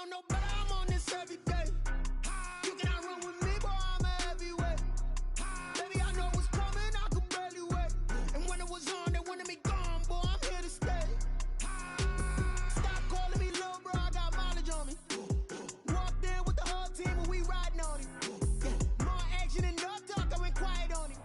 don't know, but I'm on this every day. You cannot run with me, boy, I'm a heavyweight. Baby, I know what's coming, I could barely wait. And when it was on, they wanted me gone, boy, I'm here to stay. Stop calling me little bro, I got mileage on me. Walked in with the whole team and we riding on it. Yeah, more action and no talk, I went quiet on it.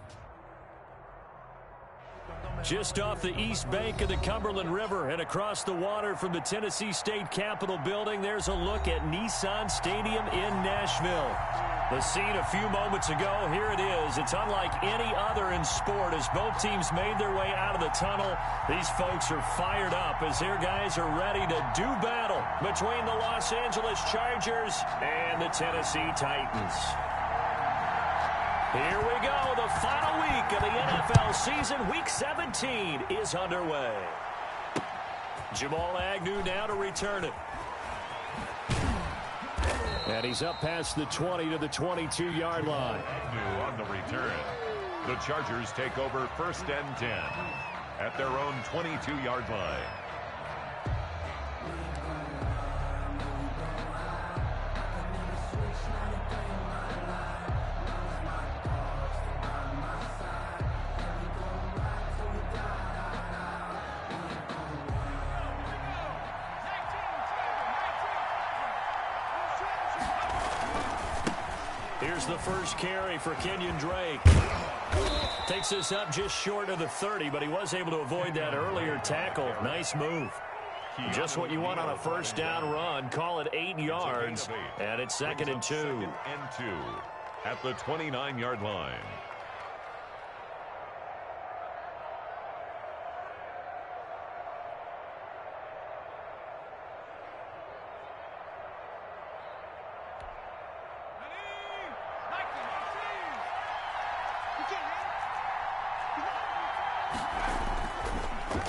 Just off the east bank of the Cumberland River and across the water from the Tennessee State Capitol building, there's a look at Nissan Stadium in Nashville. The scene a few moments ago, here it is. It's unlike any other in sport as both teams made their way out of the tunnel. These folks are fired up as their guys are ready to do battle between the Los Angeles Chargers and the Tennessee Titans. Here we go. The final week of the NFL season. Week 17 is underway. Jamal Agnew now to return it. And he's up past the 20 to the 22-yard line. Agnew on the return. The Chargers take over 1st and 10 at their own 22-yard line. Here's the first carry for Kenyon Drake. Takes us up just short of the 30, but he was able to avoid that earlier tackle. Nice move. Just what you want on a first down run. Call it 8 yards, and it's 2nd and 2. 2nd and 2 at the 29-yard line.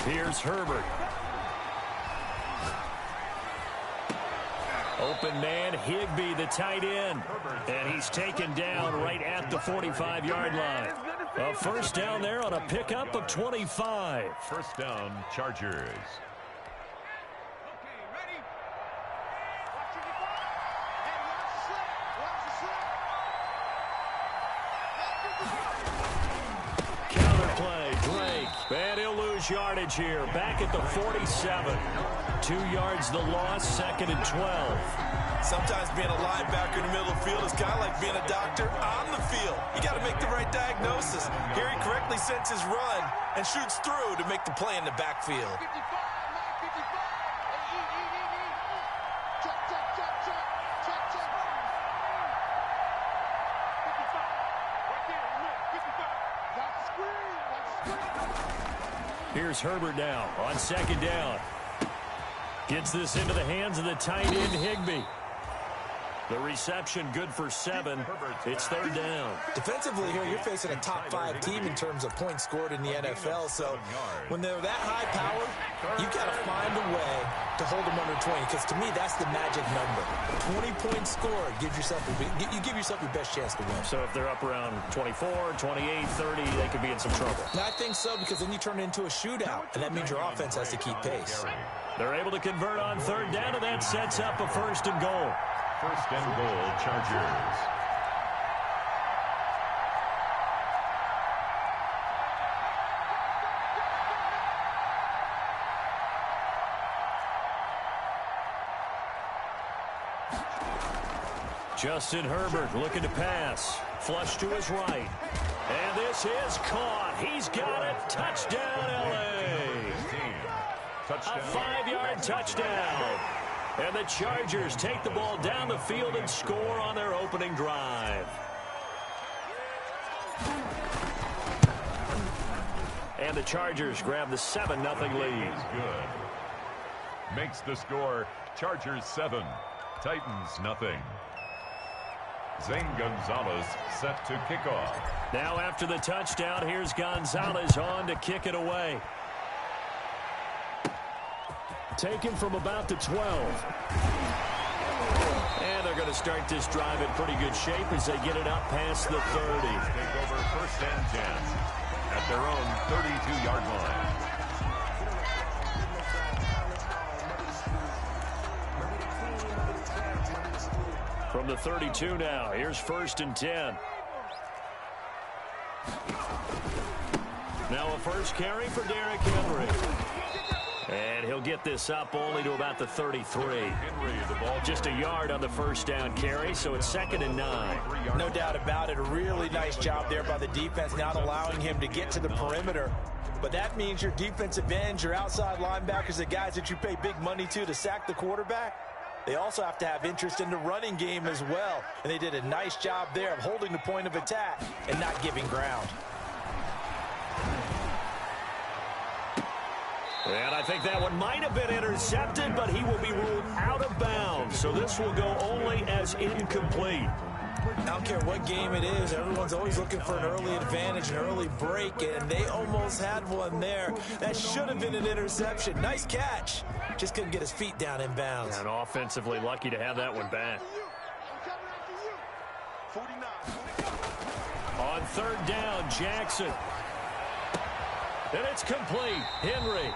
Here's Herbert. Open man, Higbee, the tight end. And he's taken down right at the 45-yard line. A first down there on a pickup of 25. First down, Chargers. And he'll lose yardage here. Back at the 47. 2 yards the loss, 2nd and 12. Sometimes being a linebacker in the middle of the field is kind of like being a doctor on the field. You got to make the right diagnosis. Here he correctly sets his run and shoots through to make the play in the backfield. Here's Herbert now on 2nd down. Gets this into the hands of the tight end, Higbee. The reception good for 7. It's 3rd down. Defensively here, you're facing a top 5 team in terms of points scored in the NFL. So when they're that high power, you've got to find a way to hold them under 20. Because to me, that's the magic number. 20-point score gives yourself you give yourself your best chance to win. So if they're up around 24, 28, 30, they could be in some trouble. I think so, because then you turn it into a shootout, and that means your offense has to keep pace. They're able to convert on 3rd down, and that sets up a 1st and goal. 1st and goal, Chargers. Justin Herbert looking to pass. Flush to his right. And this is caught. He's got it. Touchdown, L.A. Touchdown. A 5-yard touchdown. And the Chargers take the ball down the field and score on their opening drive. And the Chargers grab the 7-0 lead. Good. Makes the score Chargers 7, Titans nothing. Zane Gonzalez set to kick off. Now after the touchdown, here's Gonzalez on to kick it away. Taken from about the 12. And they're going to start this drive in pretty good shape as they get it up past the 30. Take over 1st and 10 at their own 32-yard line. From the 32 now, here's 1st and 10. Now a first carry for Derrick Henry. And he'll get this up only to about the 33. Just a yard on the first down carry, so it's 2nd and 9. No doubt about it. A really nice job there by the defense, not allowing him to get to the perimeter. But that means your defensive ends, your outside linebackers, the guys that you pay big money to sack the quarterback, they also have to have interest in the running game as well. And they did a nice job there of holding the point of attack and not giving ground. And I think that one might have been intercepted, but he will be ruled out of bounds. So this will go only as incomplete. I don't care what game it is. Everyone's always looking for an early advantage, an early break, and they almost had one there. That should have been an interception. Nice catch. Just couldn't get his feet down in bounds. And offensively lucky to have that one back. On 3rd down, Jackson. And it's complete. Henry.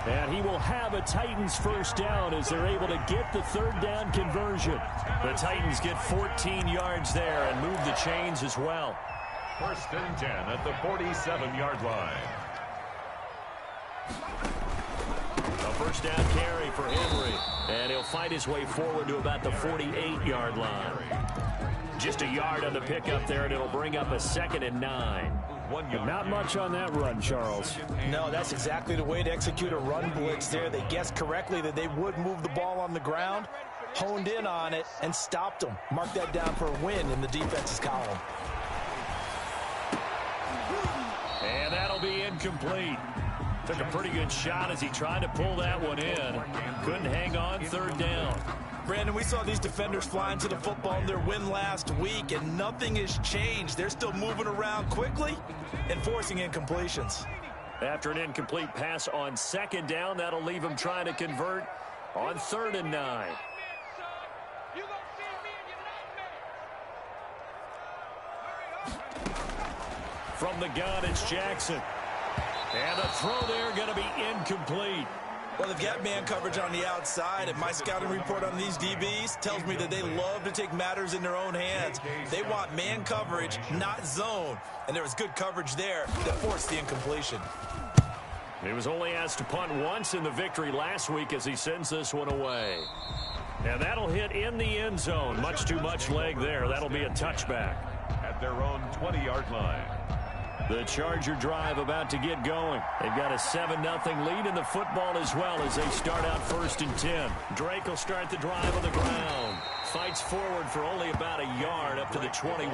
And he will have a Titans first down as they're able to get the 3rd down conversion. The Titans get 14 yards there and move the chains as well. 1st and 10 at the 47-yard line. A first down carry for Henry. And he'll fight his way forward to about the 48-yard line. Just a yard on the pickup there, and it'll bring up a 2nd and 9. Not much on that run, Charles. No, that's exactly the way to execute a run blitz there. They guessed correctly that they would move the ball on the ground, honed in on it, and stopped them. Mark that down for a win in the defense's column. And that'll be incomplete. Took a pretty good shot as he tried to pull that one in. Couldn't hang on, 3rd down. Brandon, we saw these defenders flying to the football in their win last week, and nothing has changed. They're still moving around quickly and forcing incompletions. After an incomplete pass on 2nd down, that'll leave him trying to convert on 3rd and 9. From the gun, it's Jackson. And the throw there going to be incomplete. Well, they've got man coverage on the outside, and my scouting report on these DBs tells me that they love to take matters in their own hands. They want man coverage, not zone. And there was good coverage there that forced the incompletion. He was only asked to punt once in the victory last week as he sends this one away. And that'll hit in the end zone. Much too much leg there. That'll be a touchback. At their own 20-yard line. The Charger drive about to get going. They've got a 7-0 lead in the football as well as they start out 1st and 10. Drake will start the drive on the ground. Fights forward for only about a yard up to the 21.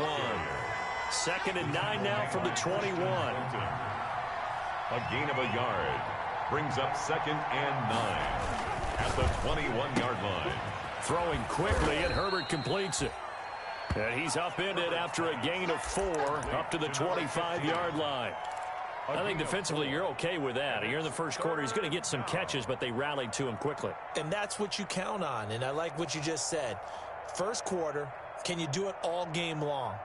2nd and 9 now from the 21. A gain of a yard. Brings up 2nd and 9. At the 21-yard line. Throwing quickly, and Herbert completes it. And he's upended after a gain of 4 up to the 25-yard line. I think defensively you're okay with that. You're in the first quarter. He's going to get some catches, but they rallied to him quickly. And that's what you count on, and I like what you just said. First quarter, can you do it all game long?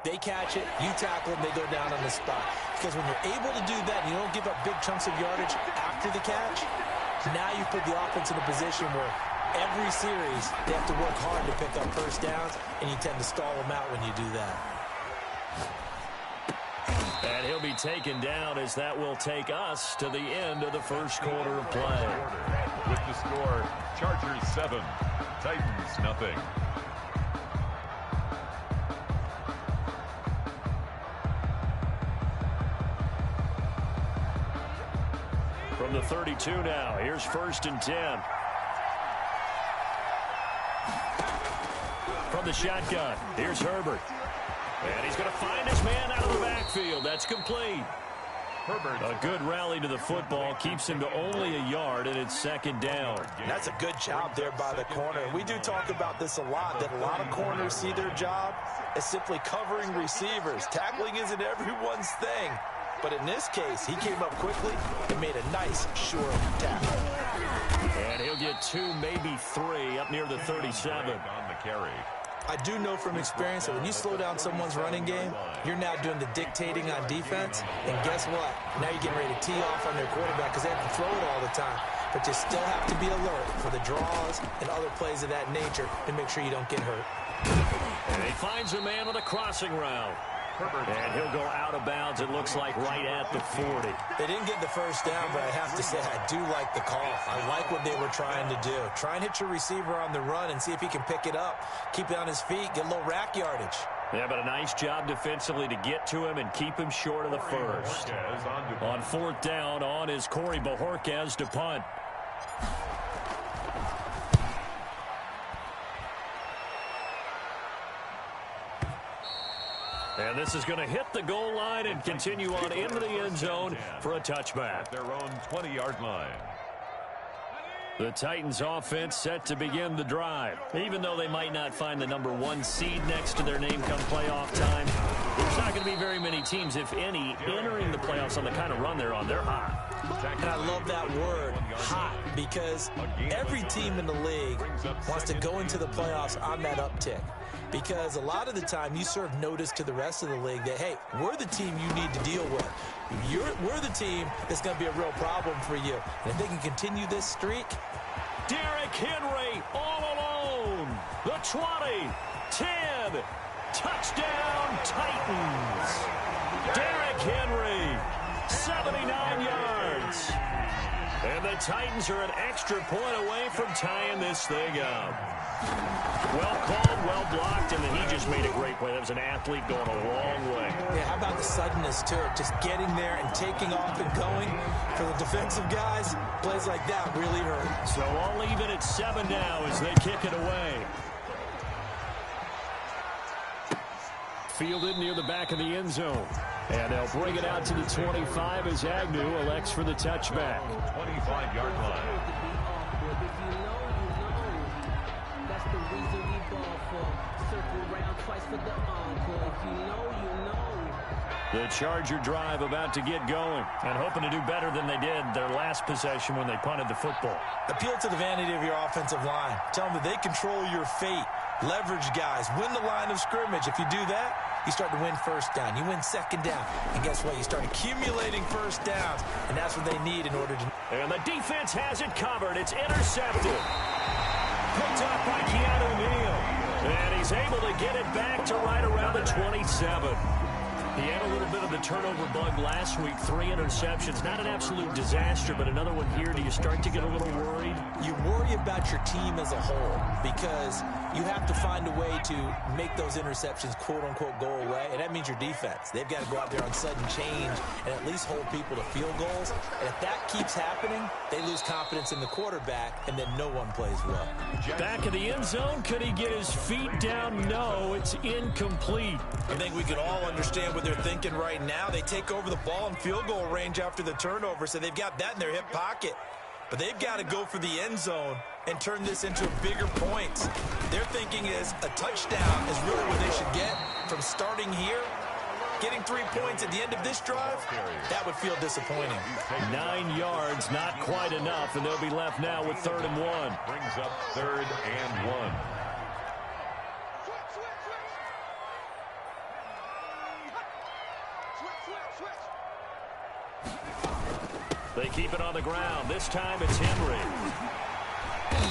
They catch it, you tackle them, they go down on the spot. Because when you're able to do that and you don't give up big chunks of yardage after the catch, now you put the offense in a position where every series, they have to work hard to pick up first downs, and you tend to stall them out when you do that. And he'll be taken down as that will take us to the end of the first quarter of play. With the score, Chargers 7, Titans nothing. From the 32 now, here's 1st and 10. From the shotgun, here's Herbert. And he's going to find his man out of the backfield. That's complete. Herbert. A good rally to the football keeps him to only a yard, and it's 2nd down. That's a good job there by the corner. We do talk about this a lot, that a lot of corners see their job as simply covering receivers. Tackling isn't everyone's thing. But in this case, he came up quickly and made a nice, sure tackle. And he'll get 2, maybe 3 up near the 37. On the carry. I do know from experience that when you slow down someone's running game, you're now doing the dictating on defense. And guess what? Now you're getting ready to tee off on their quarterback because they have to throw it all the time. But you still have to be alert for the draws and other plays of that nature to make sure you don't get hurt. And he finds a man on a crossing route. And he'll go out of bounds, it looks like, right at the 40. They didn't get the first down, but I have to say I do like the call. I like what they were trying to do. Try and hit your receiver on the run and see if he can pick it up. Keep it on his feet, get a little rack yardage. Yeah, but a nice job defensively to get to him and keep him short of the first. On fourth down, on is Corey Bojorquez to punt. And this is going to hit the goal line and continue on into the end zone for a touchback. At their own 20-yard line. The Titans offense set to begin the drive. Even though they might not find the number 1 seed next to their name come playoff time, there's not going to be very many teams, if any, entering the playoffs on the kind of run they're on. They're hot. And I love that word, hot, because every team in the league wants to go into the playoffs on that uptick. Because a lot of the time you serve notice to the rest of the league that, hey, we're the team you need to deal with. We're the team that's going to be a real problem for you. And if they can continue this streak. Derrick Henry all alone. The 20, 10, touchdown Titans. Derrick Henry, 79 yards. And the Titans are an extra point away from tying this thing up. Well called, well blocked, and then he just made a great play. That was an athlete going a long way. Yeah, how about the suddenness to it? Just getting there and taking off and going. For the defensive guys, plays like that really hurt. So I'll leave it at 7 now as they kick it away. Fielded near the back of the end zone. And they'll bring it out to the 25 as Agnew elects for the touchback. 25-yard line. The Charger drive about to get going and hoping to do better than they did their last possession when they punted the football. Appeal to the vanity of your offensive line. Tell them that they control your fate. Leverage guys. Win the line of scrimmage. If you do that, you start to win first down. You win second down. And guess what? You start accumulating first downs. And that's what they need in order to... And the defense has it covered. It's intercepted. Picked up by Keanu Neal. And he's able to get it back to right around the 27. He had a little bit of the turnover bug last week. 3 interceptions. Not an absolute disaster, but another one here. Do you start to get a little worried? You worry about your team as a whole because you have to find a way to make those interceptions, quote-unquote, go away, and that means your defense. They've got to go out there on sudden change and at least hold people to field goals. And if that keeps happening, they lose confidence in the quarterback, and then no one plays well. Back of the end zone. Could he get his feet down? No, it's incomplete. I think we can all understand what they're thinking right now. They take over the ball in field goal range after the turnover, so they've got that in their hip pocket. But they've got to go for the end zone and turn this into bigger points. Their thinking is a touchdown is really what they should get from starting here. Getting 3 points at the end of this drive, that would feel disappointing. 9 yards, not quite enough, and they'll be left now with 3rd and 1. Brings up 3rd and 1. They keep it on the ground. This time it's Henry.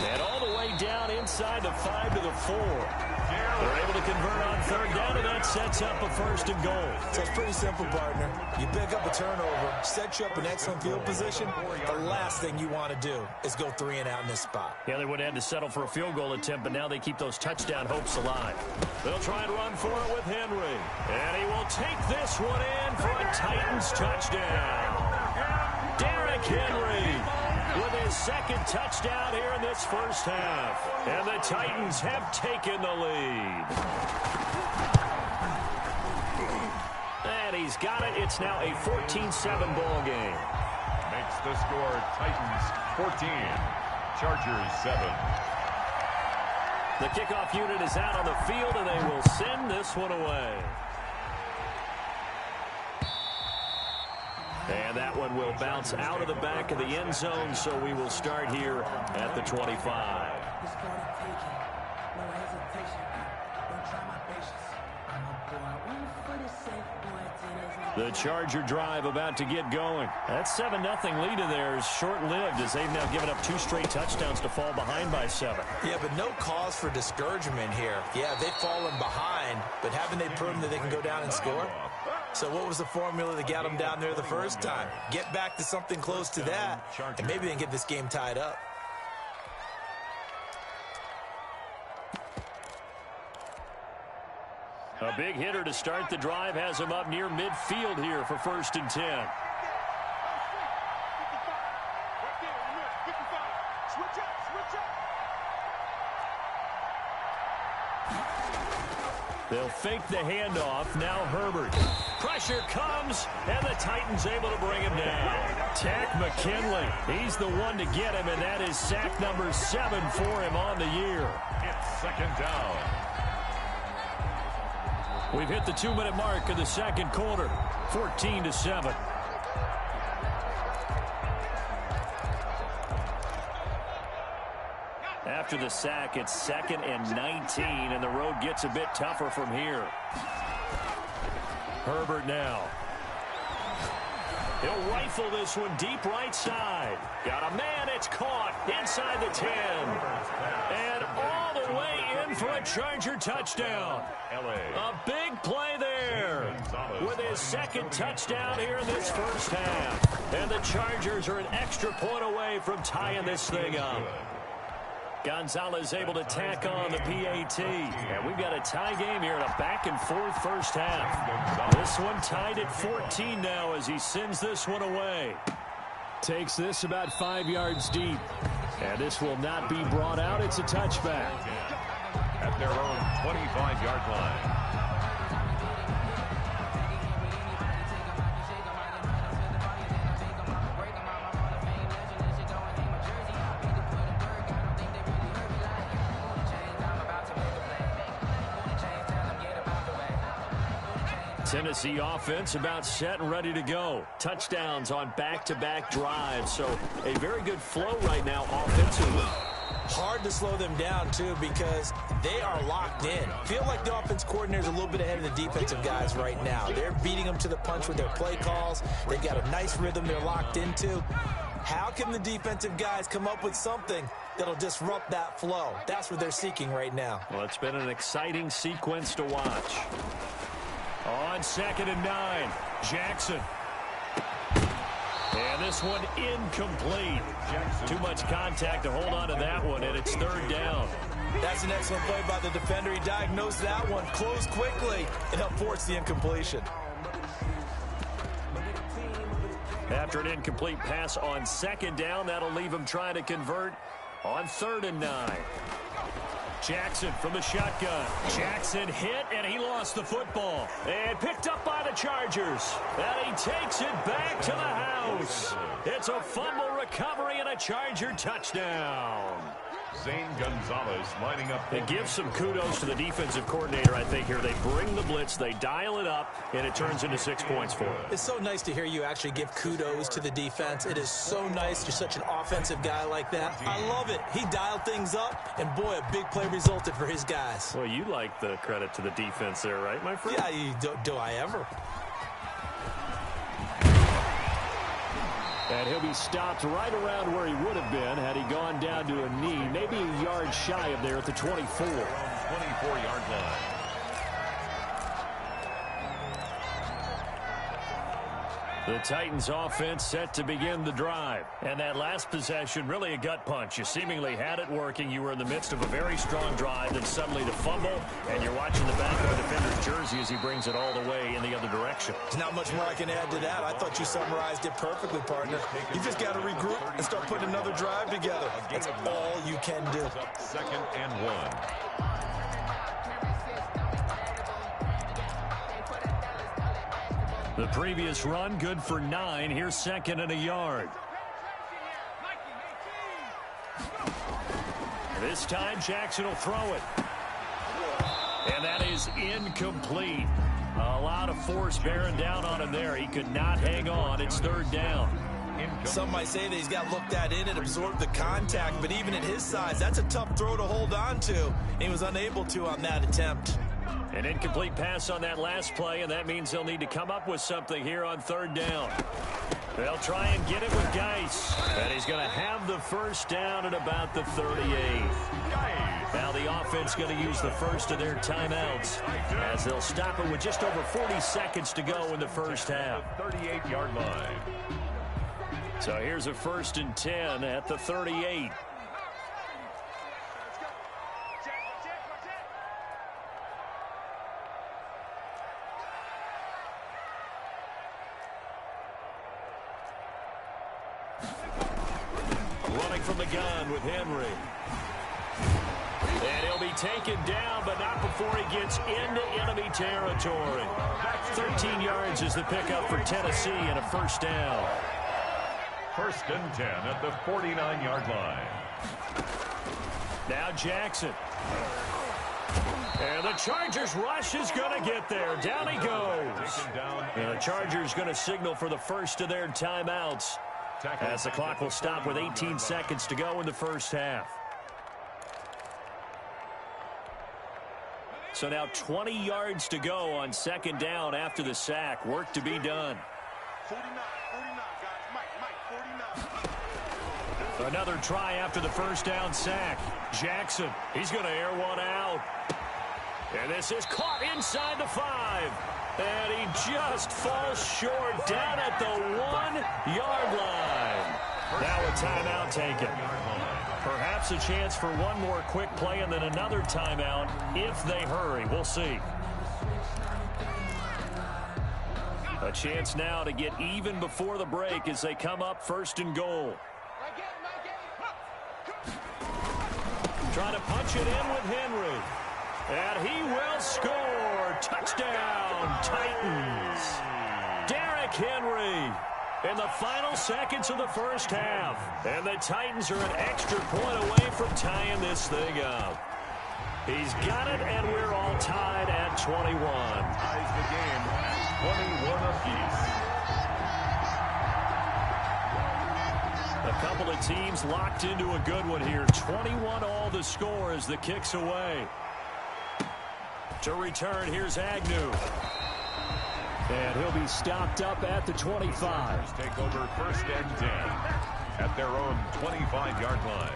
And all the way down inside the 5 to the 4. They're able to convert on 3rd down, and that sets up a 1st and goal. So it's pretty simple, partner. You pick up a turnover, set you up in excellent field position. The last thing you want to do is go 3 and out in this spot. Yeah, they would have had to settle for a field goal attempt, but now they keep those touchdown hopes alive. They'll try and run for it with Henry. And he will take this one in for a Titans touchdown. Derrick Henry with his 2nd touchdown here in this first half. And the Titans have taken the lead. And he's got it. It's now a 14-7 ball game. Makes the score Titans 14, Chargers 7. The kickoff unit is out on the field, and they will send this one away. And that one will bounce out of the back of the end zone, so we will start here at the 25. The Charger drive about to get going. That 7-0 lead of theirs short-lived as they've now given up 2 straight touchdowns to fall behind by 7. Yeah, but no cause for discouragement here. Yeah, they've fallen behind, but haven't they proven that they can go down and score? So what was the formula that got them down there the first time? Get back to something close to that, and maybe they can get this game tied up. A big hitter to start the drive has him up near midfield here for 1st and 10. They'll fake the handoff. Now Herbert. Pressure comes, and the Titans able to bring him down. Tack McKinley. He's the one to get him, and that is sack number 7 for him on the year. It's 2nd down. We've hit the 2-minute mark of the 2nd quarter. 14-7. After the sack, it's 2nd and 19, and the road gets a bit tougher from here. Herbert now. He'll rifle this one deep right side. Got a man, it's caught inside the 10. And all the way in for a Charger touchdown. A big play there with his 2nd touchdown here in this first half. And the Chargers are an extra point away from tying this thing up. Gonzalez able to tack on the PAT. And we've got a tie game here in a back-and-forth first half. This one tied at 14 now as he sends this one away. Takes this about 5 yards deep. And this will not be brought out. It's a touchback. At their own 25-yard line. Tennessee offense about set and ready to go. Touchdowns on back-to-back drives. So a very good flow right now offensively. Hard to slow them down, too, because they are locked in. Feel like the offense coordinator is a little bit ahead of the defensive guys right now. They're beating them to the punch with their play calls. They've got a nice rhythm they're locked into. How can the defensive guys come up with something that'll disrupt that flow? That's what they're seeking right now. Well, it's been an exciting sequence to watch. On 2nd and 9, Jackson. And this one incomplete. Too much contact to hold on to that one, and it's 3rd down. That's an excellent play by the defender. He diagnosed that one, closed quickly, and helped force the incompletion. After an incomplete pass on 2nd down, that'll leave him trying to convert on 3rd and 9. Jackson from the shotgun. Jackson hit, and he lost the football. And picked up by the Chargers. And he takes it back to the house. It's a fumble recovery and a Charger touchdown. Zane Gonzalez lining up. It gives some kudos to the defensive coordinator, I think, here. They bring the blitz, they dial it up, and it turns into 6 points for them. It's so nice to hear you actually give kudos to the defense. It is so nice. You're such an offensive guy like that. I love it. He dialed things up, and boy, a big play resulted for his guys. Well, you like the credit to the defense there, right, my friend? Yeah, do I ever? And he'll be stopped right around where he would have been had he gone down to a knee, maybe a yard shy of there at the 24. 24-yard line. The Titans offense set to begin the drive. And that last possession, really a gut punch. You seemingly had it working. You were in the midst of a very strong drive, then suddenly the fumble, and you're watching the back of the defender's jersey as he brings it all the way in the other direction. There's not much more I can add to that. I thought you summarized it perfectly, partner. You just got to regroup and start putting another drive together. That's all you can do. 2nd and 1. The previous run, good for 9. Here's 2nd and a yard. This time, Jackson will throw it. And that is incomplete. A lot of force bearing down on him there. He could not hang on. It's 3rd down. Some might say that he's got looked at in and absorbed the contact, but even at his size, that's a tough throw to hold on to. He was unable to on that attempt. An incomplete pass on that last play, and that means they'll need to come up with something here on third down. They'll try and get it with Geis, and he's going to have the first down at about the 38. Now the offense going to use the first of their timeouts as they'll stop it with just over 40 seconds to go in the first half. 38-yard line. So here's a 1st and 10 at the 38. Running from the gun with Henry. And he'll be taken down, but not before he gets into enemy territory. 13 yards is the pickup for Tennessee and a first down. 1st and 10 at the 49-yard line. Now Jackson. And the Chargers rush is going to get there. Down he goes. And the Chargers going to signal for the first of their timeouts as the clock will stop with 18 seconds to go in the first half. So now 20 yards to go on 2nd down after the sack. Work to be done. 49, guys. Mike, 49. Another try after the first down sack. Jackson, he's going to air one out. And this is caught inside the 5. And he just falls short down at the 1-yard line. Now a timeout taken. Perhaps a chance for one more quick play and then another timeout if they hurry. We'll see. A chance now to get even before the break as they come up 1st and goal. Trying to punch it in with Henry. And he will score. Touchdown, Titans. Derrick Henry in the final seconds of the first half. And the Titans are an extra point away from tying this thing up. He's got it, and we're all tied at 21. Ties the game at 21 apiece. A couple of teams locked into a good one here. 21 all the score as the kick's away. To return, here's Agnew. And he'll be stopped up at the 25. Take over 1st and 10 at their own 25-yard line.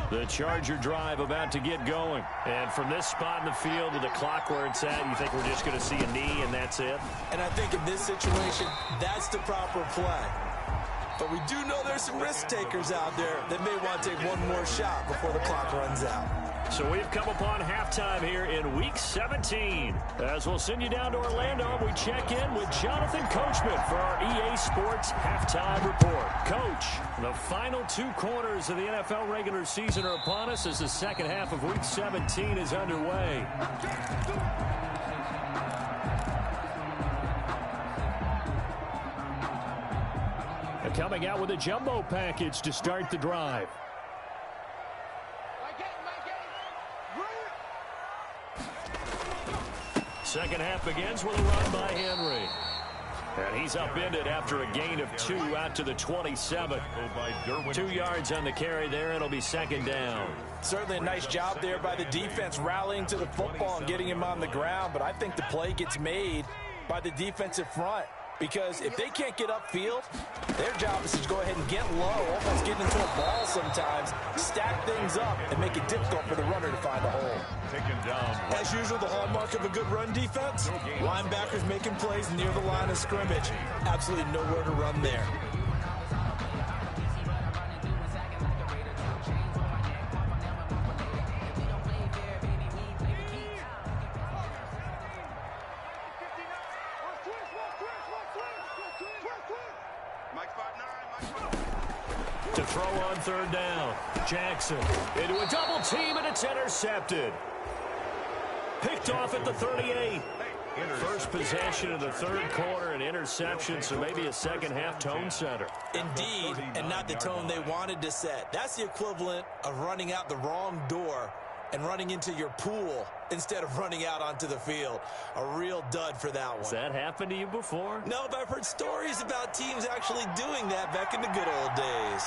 The Charger drive about to get going. And from this spot in the field with the clock where it's at, you think we're just going to see a knee and that's it? And I think in this situation, that's the proper play. But we do know there's some risk takers out there that may want to take one more shot before the clock runs out. So we've come upon halftime here in Week 17. As we'll send you down to Orlando, we check in with Jonathan Coachman for our EA Sports Halftime Report. Coach, the final 2 quarters of the NFL regular season are upon us as the second half of Week 17 is underway. And coming out with a jumbo package to start the drive. Second half begins with a run by Henry. And he's upended after a gain of 2 out to the 27. 2 yards on the carry there, and it'll be 2nd down. Certainly a nice job there by the defense rallying to the football and getting him on the ground. But I think the play gets made by the defensive front. Because if they can't get upfield, their job is to go ahead and get low, almost get into a ball sometimes, stack things up, and make it difficult for the runner to find a hole. Taken down. As usual, the hallmark of a good run defense, linebackers making plays near the line of scrimmage. Absolutely nowhere to run there. To throw on 3rd down. Jackson into a double team, and it's intercepted. Picked off at the 38. First possession of the 3rd quarter, an interception, so maybe a second half tone setter. Indeed, and not the tone they wanted to set. That's the equivalent of running out the wrong door and running into your pool instead of running out onto the field. A real dud for that one. Has that happened to you before? No, but I've heard stories about teams actually doing that back in the good old days.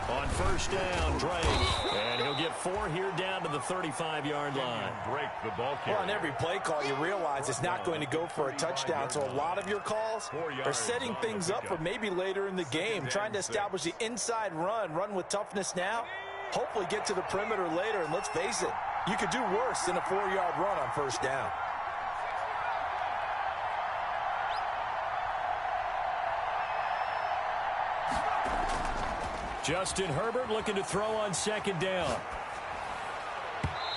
On first down, Drake. And he'll get 4 here down to the 35-yard line. Break the ball carrier. Well, on every play call, you realize it's not going to go for a touchdown. So a lot of your calls are setting things up for maybe later in the game, trying to establish the inside run with toughness now, hopefully get to the perimeter later. And let's face it, you could do worse than a 4-yard run on first down. Justin Herbert looking to throw on second down.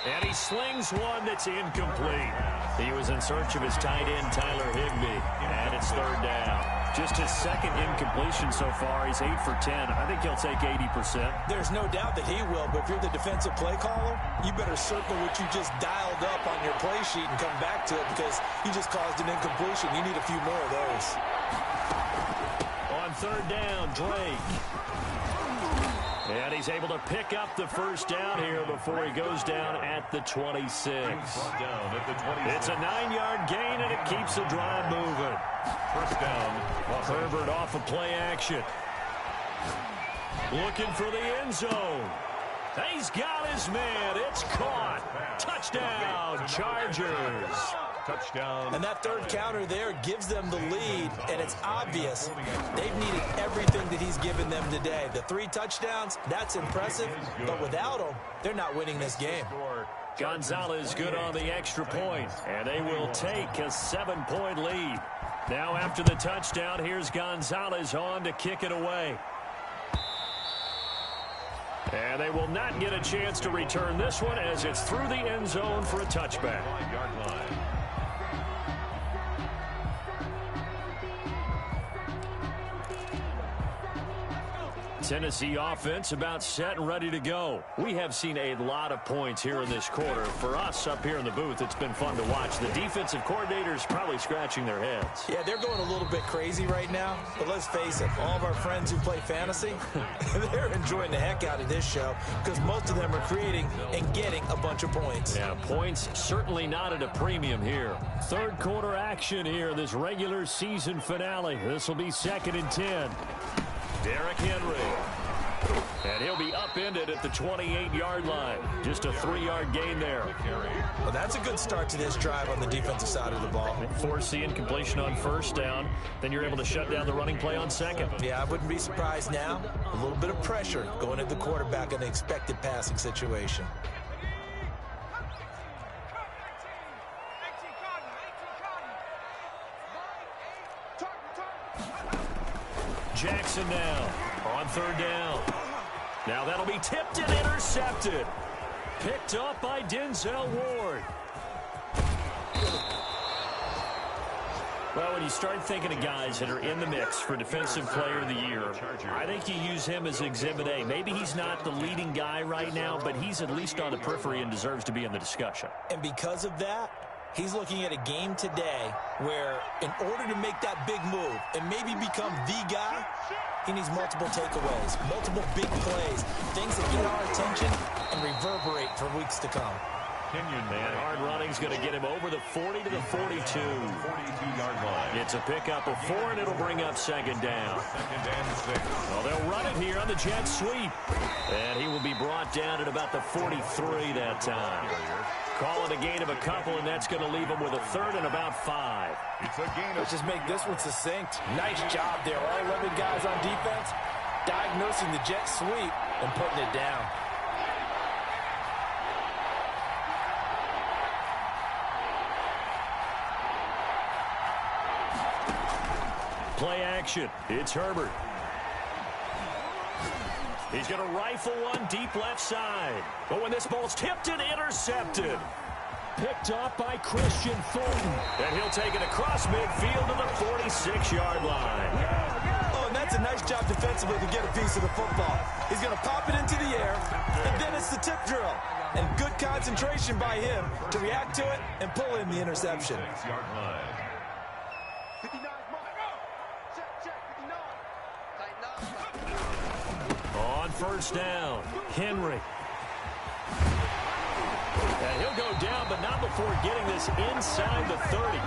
And he slings one that's incomplete. He was in search of his tight end, Tyler Higbee. And it's third down. Just his second incompletion so far. He's 8 for 10. I think he'll take 80%. There's no doubt that he will, but if you're the defensive play caller, you better circle what you just dialed up on your play sheet and come back to it because you just caused an incompletion. You need a few more of those. On third down, Drake. And he's able to pick up the first down here before he goes down at the 26. It's a 9-yard gain, and it keeps the drive moving. First down. Herbert off of play action. Looking for the end zone. He's got his man. It's caught. Touchdown, Chargers. Touchdown. And that third counter there gives them the lead, and it's obvious they've needed everything that he's given them today. The 3 touchdowns, that's impressive, but without him, they're not winning this game. Gonzalez good on the extra point, and they will take a 7-point lead. Now after the touchdown, here's Gonzalez on to kick it away. And they will not get a chance to return this one as it's through the end zone for a touchback. Tennessee offense about set and ready to go. We have seen a lot of points here in this quarter. For us up here in the booth, it's been fun to watch. The defensive coordinators probably scratching their heads. Yeah, they're going a little bit crazy right now. But let's face it, all of our friends who play fantasy, they're enjoying the heck out of this show because most of them are creating and getting a bunch of points. Yeah, points certainly not at a premium here. Third quarter action here, this regular season finale. This will be 2nd and 10. Derrick Henry. And he'll be upended at the 28-yard line. Just a 3-yard gain there. Well, that's a good start to this drive on the defensive side of the ball. Force the incompletion on first down. Then you're able to shut down the running play on second. Yeah, I wouldn't be surprised now. A little bit of pressure going at the quarterback in an expected passing situation. Jackson now on third down. Now that'll be tipped and intercepted. Picked up by Denzel Ward. Well, when you start thinking of guys that are in the mix for Defensive Player of the Year, I think you use him as Exhibit A. Maybe he's not the leading guy right now, but he's at least on the periphery and deserves to be in the discussion. And because of that, he's looking at a game today where in order to make that big move and maybe become the guy, he needs multiple takeaways, multiple big plays, things that get our attention and reverberate for weeks to come. And hard running's going to get him over the 40 to the 42. 42-yard line. It's a pickup of 4, and it'll bring up second down. Well, they'll run it here on the jet sweep. And he will be brought down at about the 43 that time. Call it a gain of a couple, and that's going to leave him with a 3rd and about 5. It's a gain of... Let's just make this one succinct. Nice job there. All 11 guys on defense diagnosing the jet sweep and putting it down. Play action. It's Herbert. He's going to rifle one deep left side. But when this ball's tipped and intercepted. Picked up by Christian Fulton. And he'll take it across midfield to the 46-yard line. Oh, and that's a nice job defensively to get a piece of the football. He's going to pop it into the air, and then it's the tip drill. And good concentration by him to react to it and pull in the interception. 6-yard line. On first down, Henry. And he'll go down, but not before getting this inside the 30.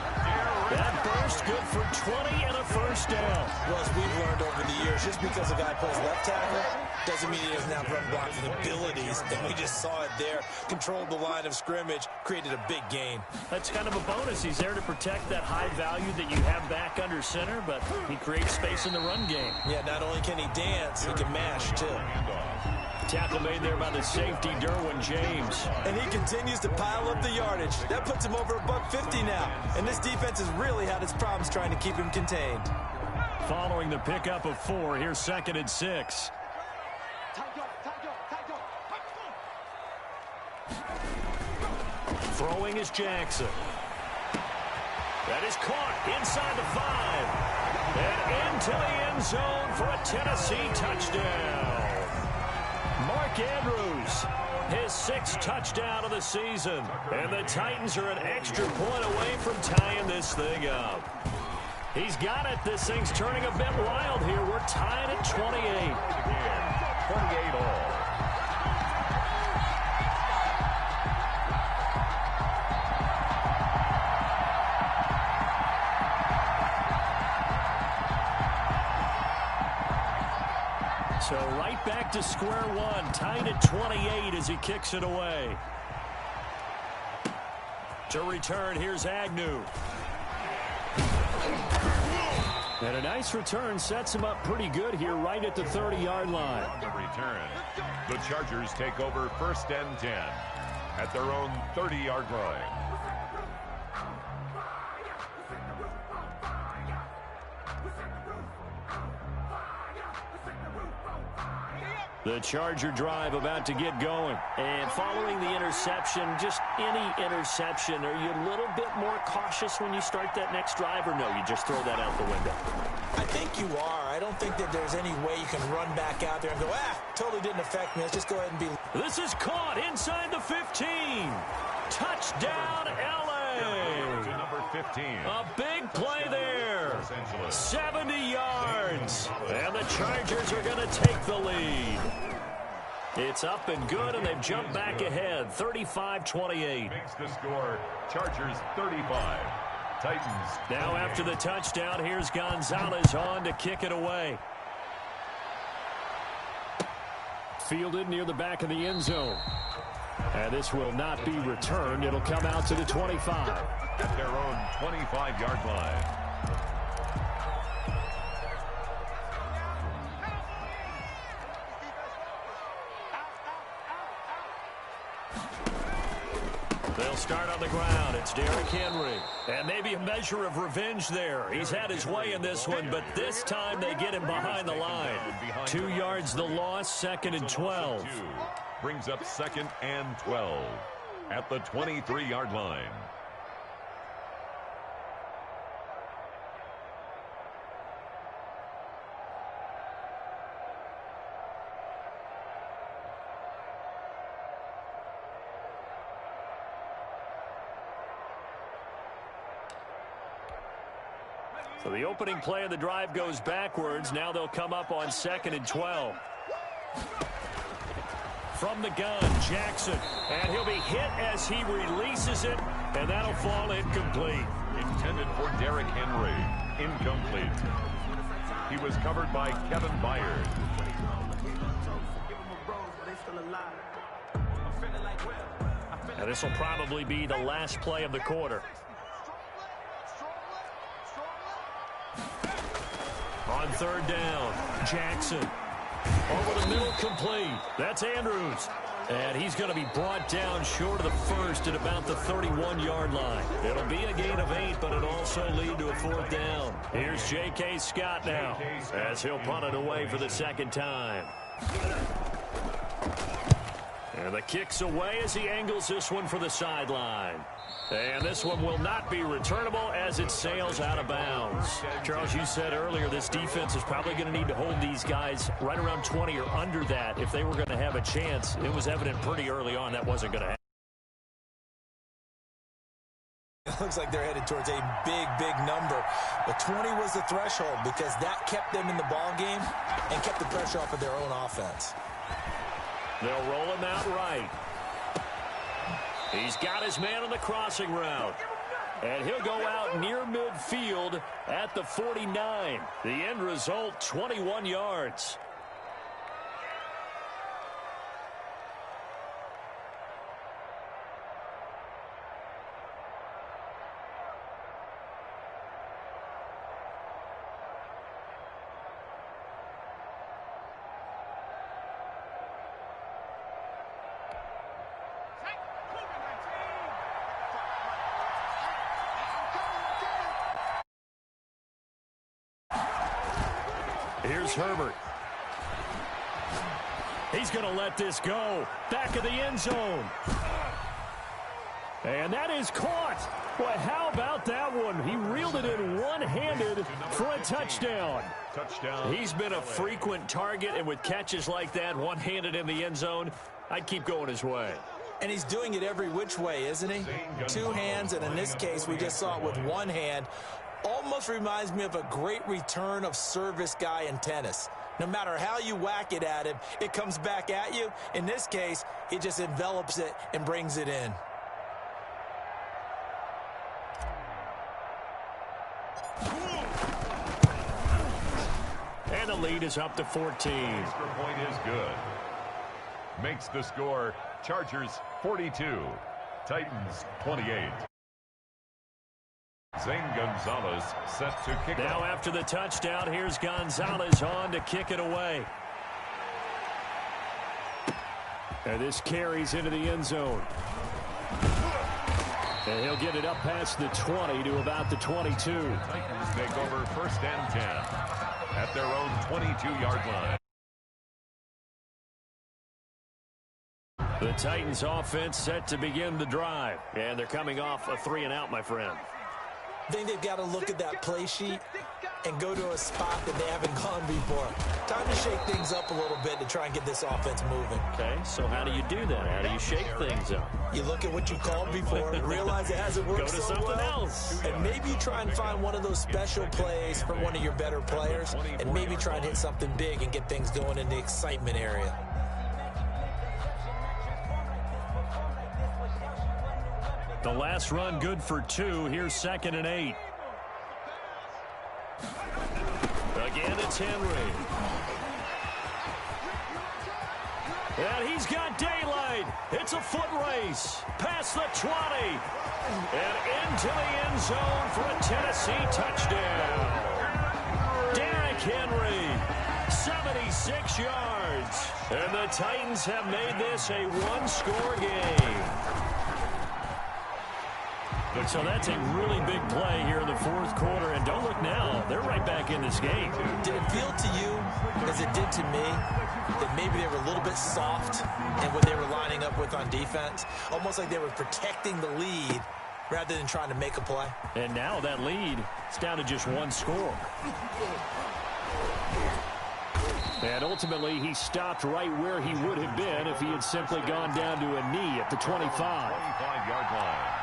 That burst good for 20 and a first down. Well, as we've learned over the years, just because a guy plays left tackle doesn't mean he doesn't have run blocking abilities. And we just saw it there. Controlled the line of scrimmage, created a big gain. That's kind of a bonus. He's there to protect that high value that you have back under center, but he creates space in the run game. Yeah, not only can he dance, he can mash, too. Tackle made there by the safety, Derwin James. And he continues to pile up the yardage. That puts him over $150 now. And this defense has really had its problems trying to keep him contained. Following the pickup of 4, here's 2nd and 6. Throwing is Jackson. That is caught inside the 5. And into the end zone for a Tennessee touchdown. Mark Andrews, his 6th touchdown of the season. And the Titans are an extra point away from tying this thing up. He's got it. This thing's turning a bit wild here. We're tied at 28. 28 all. So right back to square one, tied at 28 as he kicks it away. To return, here's Agnew. And a nice return sets him up pretty good here right at the 30-yard line. On the return, the Chargers take over 1st and 10 at their own 30-yard line. The Charger drive about to get going. And following the interception, just any interception, are you a little bit more cautious when you start that next drive, or no, you just throw that out the window? I think you are. I don't think that there's any way you can run back out there and go, totally didn't affect me. Let's just go ahead and be... This is caught inside the 15. Touchdown, L.A. To number 15. A big play there. 70 yards. And the Chargers are going to take the lead. It's up and good, and they've jumped back ahead, 35-28. Makes the score, Chargers 35. Titans. Now after the touchdown, here's Gonzalez on to kick it away. Fielded near the back of the end zone. And this will not be returned. It'll come out to the 25. At their own 25-yard line. They'll start on the ground. It's Derrick Henry. And maybe a measure of revenge there. He's had his way in this one, but this time they get him behind the line. 2 yards the loss, 2nd and 12. Brings up 2nd and 12 at the 23-yard line. So the opening play of the drive goes backwards. Now they'll come up on 2nd and 12. From the gun, Jackson. And he'll be hit as he releases it. And that'll fall incomplete. Intended for Derrick Henry. Incomplete. He was covered by Kevin Byard. And this will probably be the last play of the quarter. On 3rd down, Jackson. Over the middle, complete. That's Andrews. And he's going to be brought down short of the first at about the 31-yard line. It'll be a gain of 8, but it'll also lead to a 4th down. Here's J.K. Scott now as he'll punt it away for the 2nd time. And the kick's away as he angles this one for the sideline. And this one will not be returnable as it sails out of bounds. Charles, you said earlier this defense is probably going to need to hold these guys right around 20 or under that if they were going to have a chance. It was evident pretty early on that wasn't going to happen. It looks like they're headed towards a big, big number. But 20 was the threshold because that kept them in the ball game and kept the pressure off of their own offense. They'll roll him out right. He's got his man on the crossing route. And he'll go out near midfield at the 49. The end result, 21 yards. Here's Herbert. He's going to let this go. Back of the end zone. And that is caught. Boy, how about that one? He reeled it in one-handed for a touchdown. He's been a frequent target, and with catches like that, one-handed in the end zone, I'd keep going his way. And he's doing it every which way, isn't he? Two hands, and in this case, we just saw it with one hand. Almost reminds me of a great return of service guy in tennis. No matter how you whack it at him, it comes back at you. In this case, he just envelops it and brings it in. And the lead is up to 14. Extra point is good. Makes the score Chargers 42, Titans 28. Zane Gonzalez set to kick now off. After the touchdown, here's Gonzalez on to kick it away. And this carries into the end zone. And he'll get it up past the 20 to about the 22. Titans take over first and 10 at their own 22-yard line. The Titans offense set to begin the drive. And they're coming off a 3-and-out, my friend. I think they've got to look at that play sheet and go to a spot that they haven't gone before. Time to shake things up a little bit to try and get this offense moving. Okay, so how do you do that? How do you shake things up? You look at what you called before, realize it hasn't worked so well. Go to something else. And maybe you try and find one of those special plays from one of your better players, and maybe try and hit something big and get things going in the excitement area. The last run good for 2. Here's 2nd and 8. Again, it's Henry. And he's got daylight. It's a foot race. Past the 20. And into the end zone for a Tennessee touchdown. Derrick Henry, 76 yards. And the Titans have made this a one-score game. So that's a really big play here in the fourth quarter. And don't look now. They're right back in this game. Did it feel to you, as it did to me, that maybe they were a little bit soft in what they were lining up with on defense? Almost like they were protecting the lead rather than trying to make a play. And now that lead is down to just one score. And ultimately, he stopped right where he would have been if he had simply gone down to a knee at the 25. 25-yard line.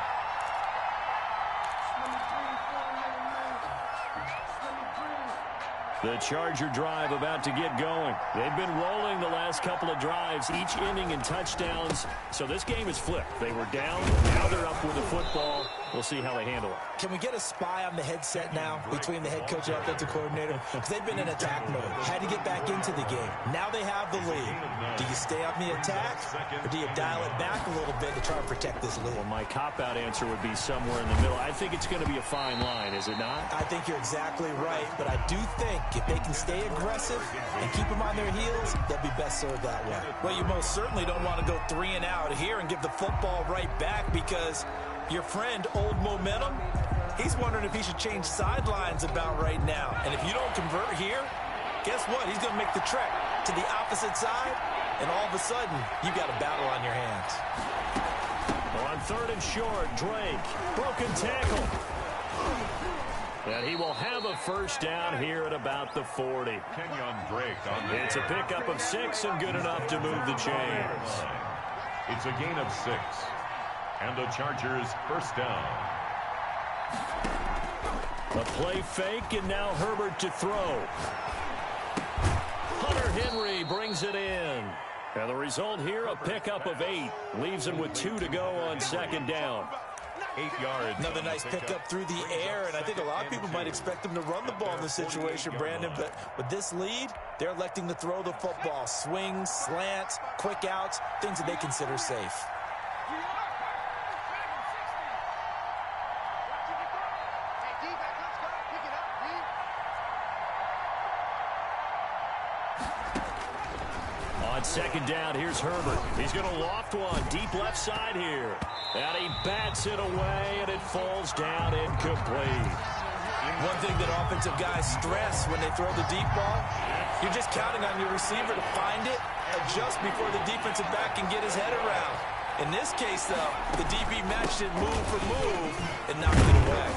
The Charger drive about to get going. They've been rolling the last couple of drives, each inning in touchdowns. So this game is flipped. They were down, now they're up with the football. We'll see how they handle it. Can we get a spy on the headset now between the head coach and offensive coordinator? Because they've been in attack mode. Had to get back into the game. Now they have the lead. Do you stay on the attack, or do you dial it back a little bit to try and protect this lead? Well, my cop-out answer would be somewhere in the middle. I think it's going to be a fine line, is it not? I think you're exactly right, but I do think if they can stay aggressive and keep them on their heels, they'll be best served that way. Well, you most certainly don't want to go 3-and-out here and give the football right back, because your friend, Old Momentum, he's wondering if he should change sidelines about right now. And if you don't convert here, guess what? He's going to make the trek to the opposite side, and all of a sudden, you've got a battle on your hands. On 3rd and short, Drake, broken tackle. And he will have a first down here at about the 40. Kenyon Drake on the It's a pickup of 6 and good enough to move the chains. It's a gain of 6. And the Chargers first down. A play fake, and now Herbert to throw. Hunter Henry brings it in. And the result here, a pickup of 8. Leaves him with 2 to go on second down. 8 yards. Another nice pickup through the air, and I think a lot of people might expect them to run the ball in this situation, Brandon, but with this lead, they're electing to throw the football. Swings, slants, quick outs, things that they consider safe. On second down, here's Herbert. He's going to loft one deep left side here. And he bats it away, and it falls down incomplete. One thing that offensive guys stress when they throw the deep ball, you're just counting on your receiver to find it, adjust before the defensive back can get his head around. In this case, though, the DB matched it move for move and knocked it away.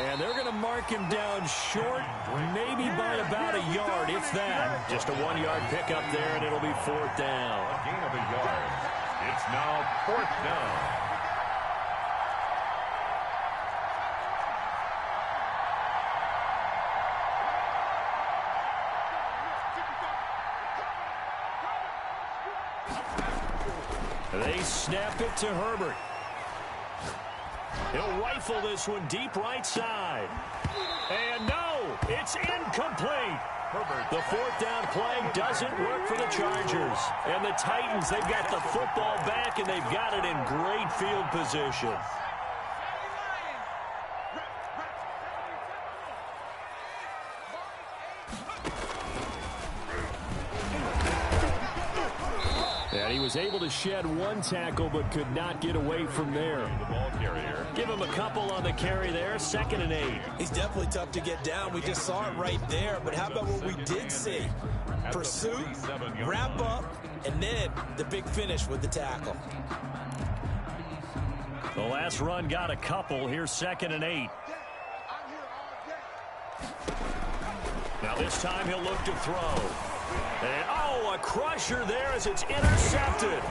And they're going to mark him down short, maybe by about a yard, if that. Just a 1-yard pickup there, and it'll be 4th down. A gain of a yard. It's now 4th down. They snap it to Herbert. He'll rifle this one deep right side. And no, it's incomplete. The 4th down play doesn't work for the Chargers. And the Titans, they've got the football back, and they've got it in great field position. And he was able to shed 1 tackle, but could not get away from there. The ball carrier. Give him a couple on the carry there. 2nd and 8. He's definitely tough to get down. We just saw it right there. But how about what we did see? Pursuit, wrap up, and then the big finish with the tackle. The last run got a couple. Here's 2nd and 8. Now this time he'll look to throw. And, oh, a crusher there as it's intercepted.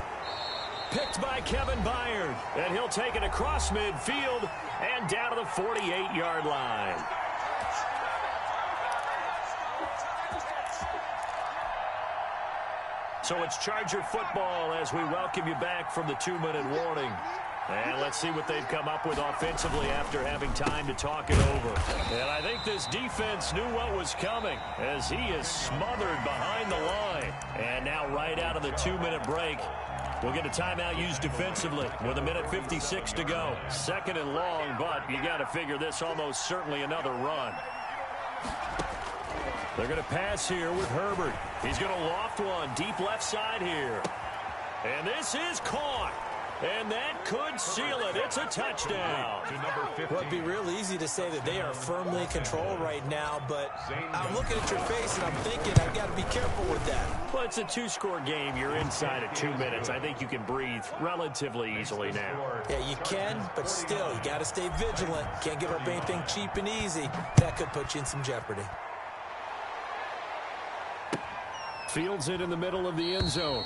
Picked by Kevin Byard. And he'll take it across midfield and down to the 48-yard line. So it's Charger football as we welcome you back from the 2-minute warning. And let's see what they've come up with offensively after having time to talk it over. And I think this defense knew what was coming as he is smothered behind the line. And now right out of the 2-minute break, we'll get a timeout used defensively with 1:56 to go. 2nd and long, but you got to figure this almost certainly another run. They're going to pass here with Herbert. He's going to loft one deep left side here. And this is caught. And that could seal it. It's a touchdown. Well, it'd be real easy to say that they are firmly in control right now, but I'm looking at your face and I'm thinking I've got to be careful with that. Well, it's a 2-score game. You're inside of 2 minutes. I think you can breathe relatively easily now. Yeah, you can, but still, you got to stay vigilant. Can't give up anything cheap and easy. That could put you in some jeopardy. Fields it in the middle of the end zone.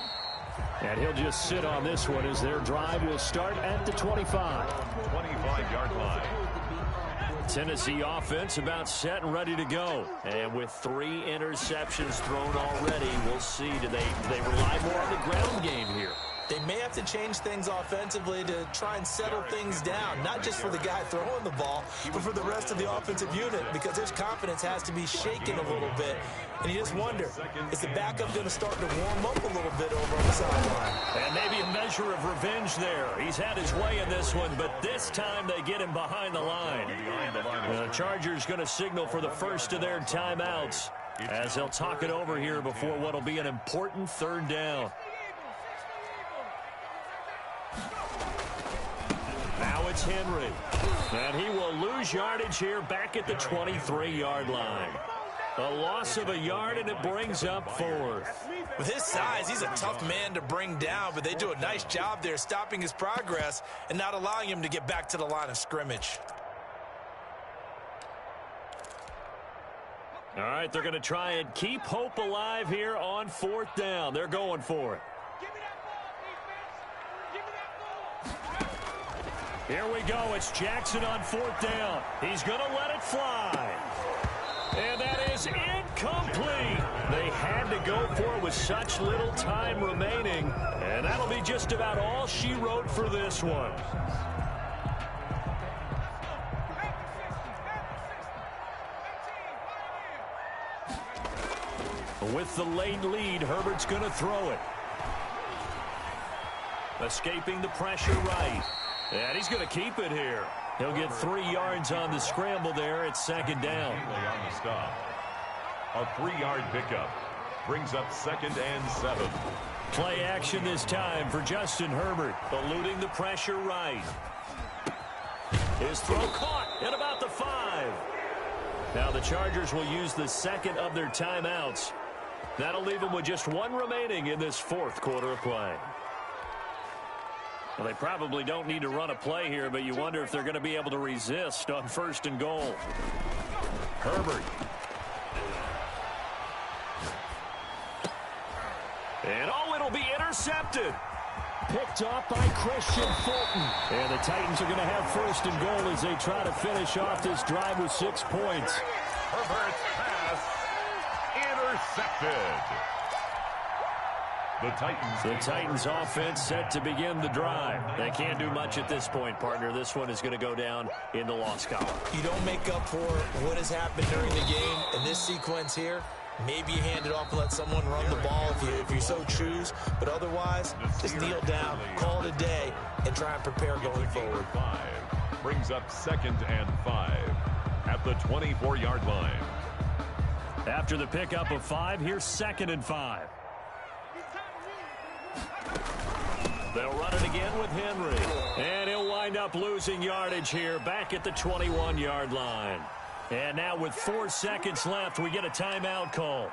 And he'll just sit on this one as their drive will start at the 25. 25-yard line. Tennessee offense about set and ready to go. And with 3 interceptions thrown already, we'll see. Do they rely more on the ground game here? They may have to change things offensively to try and settle things down, not just for the guy throwing the ball, but for the rest of the offensive unit, because his confidence has to be shaken a little bit. And you just wonder, is the backup going to start to warm up a little bit over on the sideline? And maybe a measure of revenge there. He's had his way in this one, but this time they get him behind the line. The Chargers going to signal for the first of their timeouts as they'll talk it over here before what will be an important 3rd down. Now it's Henry. And he will lose yardage here back at the 23-yard line. A loss of a yard, and it brings up 4th. With his size, he's a tough man to bring down, but they do a nice job there stopping his progress and not allowing him to get back to the line of scrimmage. All right, they're going to try and keep hope alive here on 4th down. They're going for it. Here we go. It's Jackson on 4th down. He's going to let it fly. And that is incomplete. complete. They had to go for it with such little time remaining, and that'll be just about all she wrote for this one. With the late lead, Herbert's going to throw it. Escaping the pressure right. And he's going to keep it here. He'll get 3 yards on the scramble there. It's second down. On the stop. A 3-yard pickup brings up 2nd and 7. Play action this time for Justin Herbert. Eluding the pressure right. His throw caught at about the 5. Now the Chargers will use the second of their timeouts. That'll leave them with just 1 remaining in this 4th quarter of play. Well, they probably don't need to run a play here, but you wonder if they're going to be able to resist on 1st and goal. Herbert. And it'll be intercepted. Picked off by Christian Fulton. And the Titans are going to have 1st and goal as they try to finish off this drive with 6 points. Herbert's pass intercepted. The Titans offense set to begin the drive. They can't do much at this point, partner. This one is going to go down in the loss column. You don't make up for what has happened during the game in this sequence here. Maybe you hand it off and let someone run the ball if you so choose. But otherwise, just kneel down, call it a day, and try and prepare going forward. 5 brings up 2nd and 5 at the 24-yard line. After the pickup of 5, here's 2nd and 5. They'll run it again with Henry. And he'll wind up losing yardage here back at the 21-yard line. And now with 4 seconds left, we get a timeout call.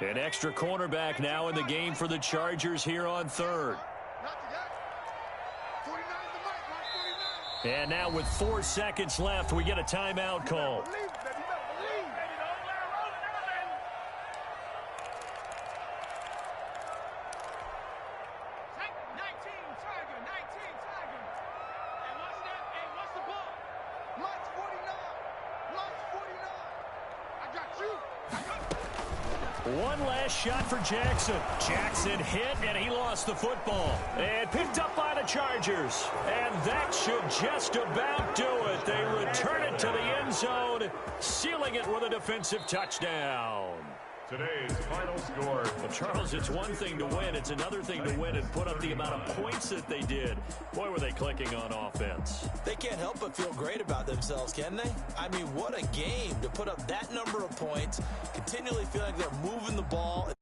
An extra cornerback now in the game for the Chargers here on 3rd. And now with 4 seconds left, we get a timeout call. One last shot for Jackson. Jackson hit, and he lost the football. And picked up by the Chargers. And that should just about do it. They return it to the end zone, sealing it with a defensive touchdown. Today's final score. Well, Charles, it's one thing to win. It's another thing to win and put up the amount of points that they did. Boy, were they clicking on offense. They can't help but feel great about themselves, can they? I mean, what a game to put up that number of points, continually feel like they're moving the ball.